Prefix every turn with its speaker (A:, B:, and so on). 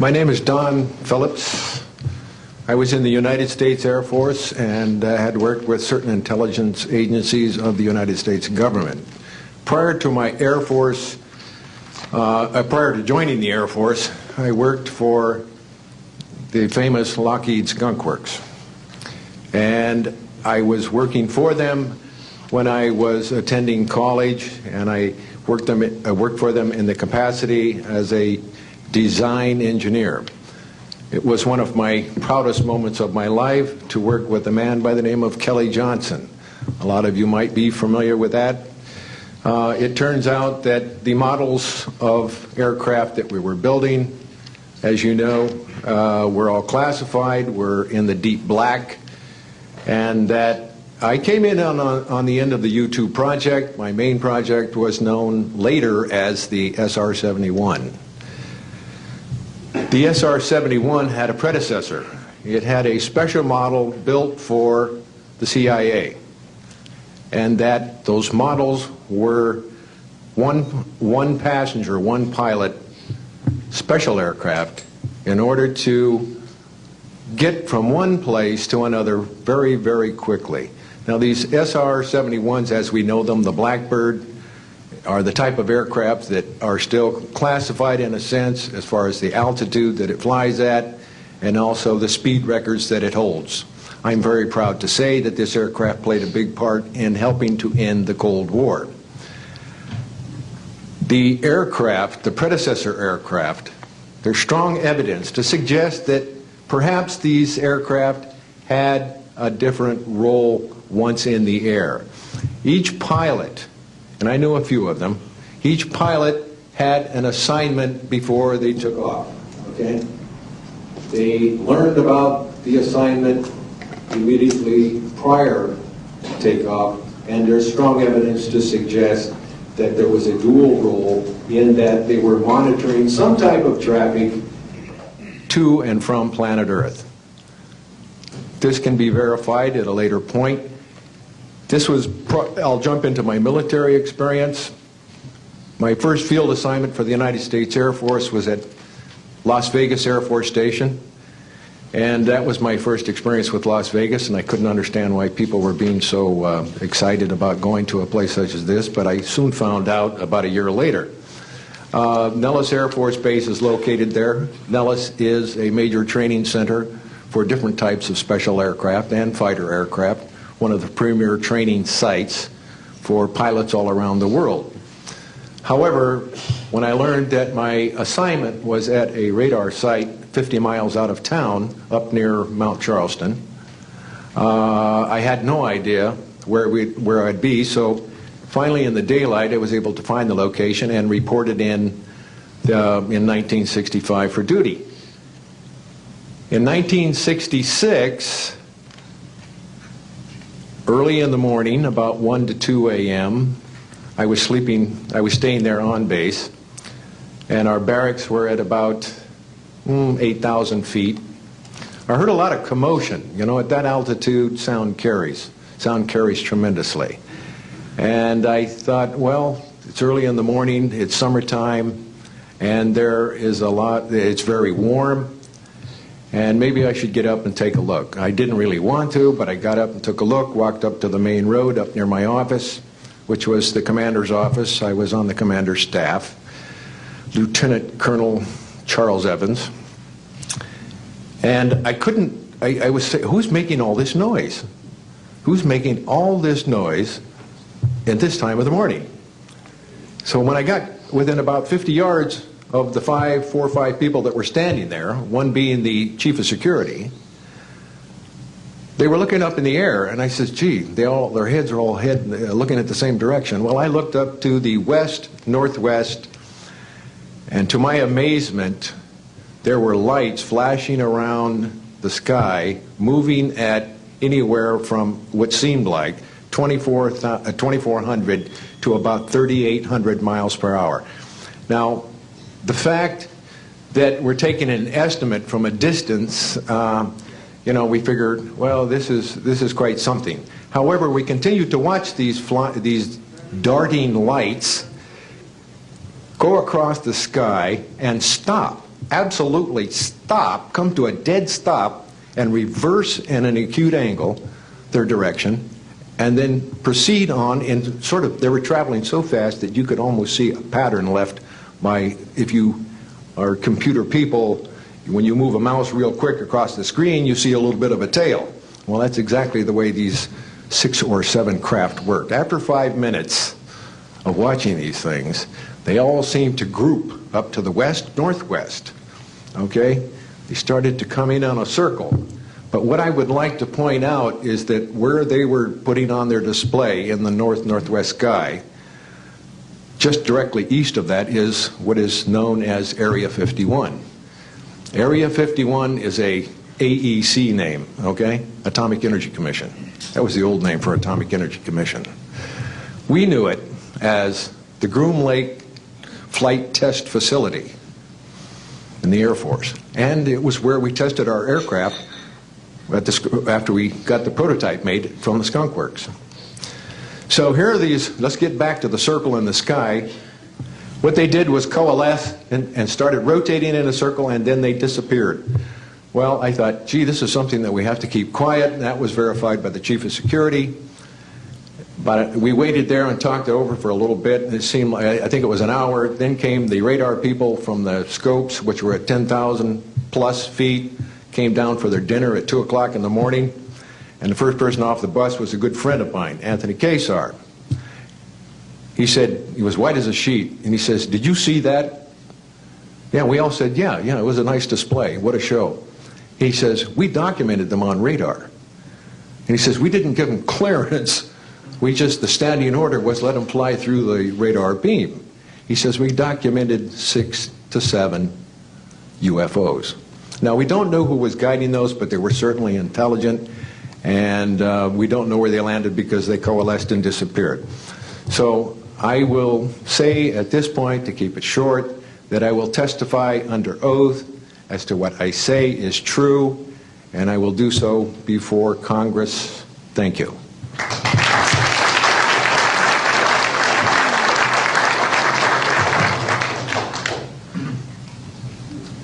A: My name is Don Phillips. I was in the United States Air Force and had worked with certain intelligence agencies of the United States government. Prior to my Air Force, prior to joining the Air Force, I worked for the famous Lockheed Skunk Works. And I was working for them when I was attending college, and I worked for them in the capacity as a design engineer. It was one of my proudest moments of my life to work with a man by the name of Kelly Johnson. A lot of you might be familiar with that. It turns out that the models of aircraft that we were building, as you know, were all classified, were in the deep black, and that I came in on the end of the U-2 project. My main project was known later as the SR-71. The SR-71 had a predecessor. It had a special model built for the CIA, and that those models were one passenger, one pilot special aircraft in order to get from one place to another very, very quickly. Now these SR-71s, as we know them, the Blackbird, are the type of aircraft that are still classified in a sense as far as the altitude that it flies at and also the speed records that it holds. I'm very proud to say that this aircraft played a big part in helping to end the Cold War. The aircraft, the predecessor aircraft, there's strong evidence to suggest that perhaps these aircraft had a different role once in the air. Each pilot, and I knew a few of them, each pilot had an assignment before they took off, okay? They learned about the assignment immediately prior to takeoff, and there's strong evidence to suggest that there was a dual role in that they were monitoring some type of traffic to and from planet Earth. This can be verified at a later point. I'll jump into my military experience. My first field assignment for the United States Air Force was at Las Vegas Air Force Station. And that was my first experience with Las Vegas, and I couldn't understand why people were being so excited about going to a place such as this, but I soon found out about a year later. Nellis Air Force Base is located there. Nellis is a major training center for different types of special aircraft and fighter aircraft, one of the premier training sites for pilots all around the world. However, when I learned that my assignment was at a radar site 50 miles out of town, up near Mount Charleston, I had no idea where I'd be, so finally in the daylight I was able to find the location and reported in 1965 for duty. In 1966, early in the morning, about 1 to 2 a.m., I was staying there on base, and our barracks were at about 8,000 feet. I heard a lot of commotion. You know, at that altitude, sound carries tremendously. And I thought, well, it's early in the morning, it's summertime, and there is it's very warm, and maybe I should get up and take a look. I didn't really want to, but I got up and took a look, walked up to the main road up near my office, which was the commander's office. I was on the commander's staff, Lieutenant Colonel Charles Evans. And I was saying, who's making all this noise? Who's making all this noise at this time of the morning? So when I got within about 50 yards of the 4 or 5 people that were standing there, one being the chief of security, they were looking up in the air, and I says, gee, their heads are all looking at the same direction. Well, I looked up to the west, northwest, and to my amazement, there were lights flashing around the sky, moving at anywhere from what seemed like 2,400 to about 3,800 miles per hour. Now, the fact that we're taking an estimate from a distance, you know, we figured, well, this is quite something. However, we continued to watch these darting lights go across the sky and stop absolutely stop, come to a dead stop, and reverse in an acute angle their direction, and then proceed on in sort of, they were traveling so fast that you could almost see a pattern left by, if you are computer people, when you move a mouse real quick across the screen, you see a little bit of a tail. Well, that's exactly the way these 6 or 7 craft worked. After 5 minutes of watching these things, they all seemed to group up to the west, northwest. Okay? They started to come in on a circle. But what I would like to point out is that where they were putting on their display in the north-northwest sky, just directly east of that is what is known as Area 51. Area 51 is a AEC name, okay? Atomic Energy Commission. That was the old name for Atomic Energy Commission. We knew it as the Groom Lake Flight Test Facility in the Air Force. And it was where we tested our aircraft after we got the prototype made from the Skunk Works. So here are these, let's get back to the circle in the sky. What they did was coalesce and started rotating in a circle, and then they disappeared. Well, I thought, gee, this is something that we have to keep quiet, and that was verified by the Chief of Security. But we waited there and talked it over for a little bit, and it seemed like, I think it was an hour. Then came the radar people from the scopes, which were at 10,000 plus feet, came down for their dinner at 2 o'clock in the morning. And the first person off the bus was a good friend of mine, Anthony Kesar. He said, he was white as a sheet, and he says, did you see that? Yeah, we all said, yeah, it was a nice display. What a show. He says, we documented them on radar. And he says, we didn't give them clearance. We just, the standing order was let them fly through the radar beam. He says, we documented 6 to 7 UFOs. Now, we don't know who was guiding those, but they were certainly intelligent, and we don't know where they landed because they coalesced and disappeared. So I will say at this point, to keep it short, that I will testify under oath as to what I say is true, and I will do so before Congress. Thank you.